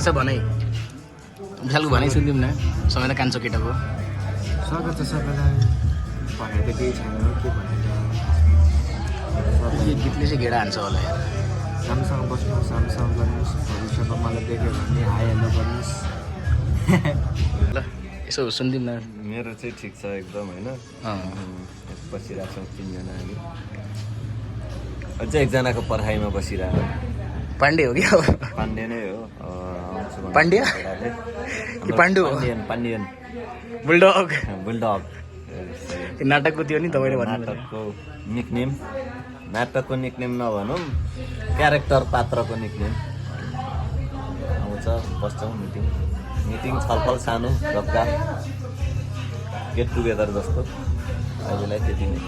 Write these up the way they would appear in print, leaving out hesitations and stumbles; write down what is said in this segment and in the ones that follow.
छ भनाइ विशालको भनाइ सुनिदिउँ न समय त कान्छो केटाको स्वागत छ सबैलाई भने त केही छैन के भन्नु गीतले चाहिँ गेडा हान्छ होला यार सामसँग बस्नुहोस् सामसँग गर्नुहोस् भविष्यमा मलाई देख्यो भने हाई हेलो गर्नुहोस् ल यसो सुनिदिउँ न मेरो चाहिँ ठिक छ एकदम होइन बसिरहेको छौँ तिनजना हामी अझै एकजनाको पर्खाइमा बसिरहेको पाण्डे हो क्या पाण्डे नै हो पाण्ड्या कि पाण्डु हो पाण्डियन बुलडग बुलडग नाटकको थियो नि तपाईँले भन्नु नाटकको निकनेम नाटकको निकनेम नभनौँ क्यारेक्टर पात्रको निकनेम आउँछ बस्छौँ मिटिङ छलफल सानो गफका गेट टुगेदर जस्तो अहिलेलाई त्यति नै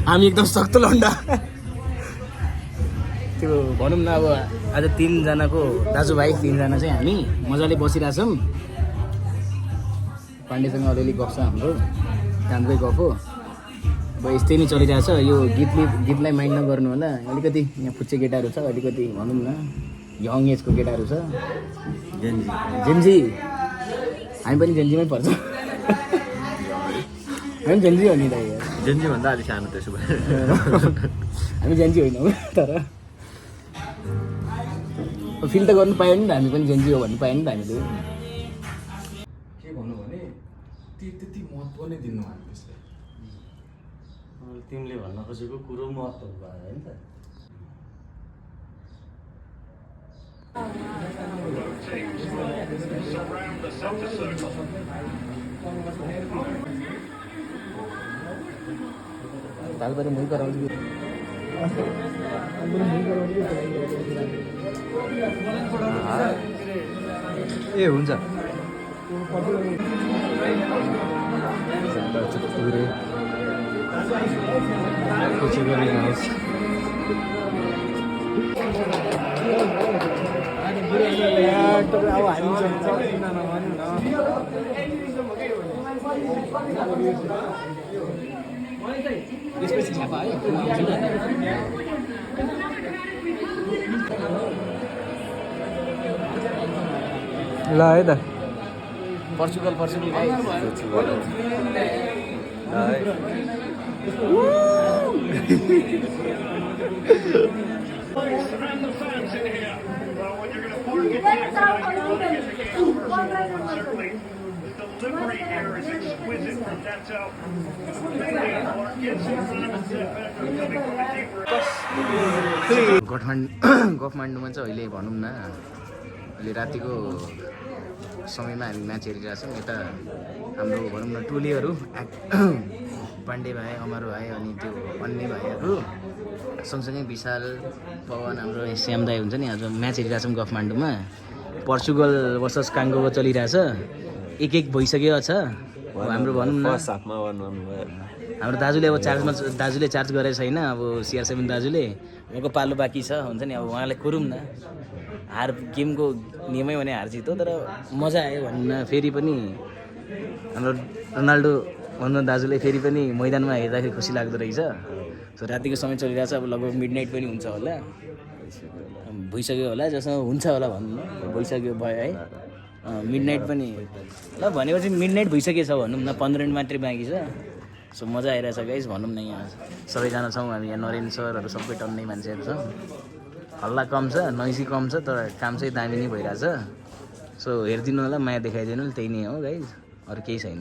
हामी एकदम सक्तो लन्डा त्यो भनौँ न अब आज तिनजनाको दाजुभाइ तिनजना चाहिँ हामी मजाले बसिरहेछौँ पाण्डेसँग अलिअलि गफ छ हाम्रो कामकै गफ हो अब यस्तै नै चलिरहेछ यो गीतलाई माइन्ड नगर्नु होला अलिकति यहाँ फुच्चे केटाहरू छ अलिकति भनौँ न यङ एजको केटाहरू छ जेन्जी हामी पनि जेन्जीमै पर्छ हामी जेन्जी हो नि त जेन्जी भन्दा अलिक सानो त्यसो भए हामी जेन्जी होइनौँ तर फिल त गर्नु पायो नि त हामी पनि जेन्जी हो भन्नु पायो नि त हामीले के भन्नु भने त्यति महत्त्व नै दिनु हामी त्यसलाई तिमीले भन्न खोजेको कुरो महत्त्व भयो होइन त तालबारी मै गराउँछु ए हुन्छ ल है त पर्चुगल गफमान्डुमा चाहिँ अहिले भनौँ न अहिले रातिको समयमा हामी म्याच हेरिरहेछौँ यता हाम्रो भनौँ न टोलीहरू पाण्डे भाइ अमर भाइ अनि त्यो अन्य भाइहरू सँगसँगै विशाल पवन हाम्रो श्याम दाई हुन्छ नि आज म्याच हेरिरहेछौँ गफमान्डुमा पर्चुगल वर्सेस काङ्गो चलिरहेछ एक भइसक्यो छ हाम्रो भनौँ न हाम्रो दाजुले अब दाजुले चार्ज गरेको छैन अब CR7 दाजुले उहाँको पालो बाँकी छ हुन्छ नि अब उहाँलाई कुरौँ न हार गेमको नियमै भने हार जित हो तर मजा आयो भन्न फेरि पनि हाम्रो रोनाल्डो भन्नु दाजुले फेरि पनि मैदानमा हेर्दाखेरि खुसी लाग्दो रहेछ सो रातिको समय चलिरहेछ अब लगभग मिडनाइट पनि हुन्छ होला भइसक्यो होला जसमा हुन्छ होला भन्नु न भइसक्यो भयो है मिडनाइट पनि ल भनेपछि मिडनाइट भइसकेछ भनौँ न 15 मिनट मात्रै बाँकी छ सो मजा आइरहेछ गाइस भनौँ न यहाँ सबैजना छौँ हामी यहाँ नरेन सरहरू सबै टन्नै मान्छेहरू छ हल्ला कम छ नोइजी कम छ तर काम चाहिँ दामी नै भइरहेछ सो हेरिदिनु होला माया देखाइदिनु त्यही नै हो गाइस अरू केही छैन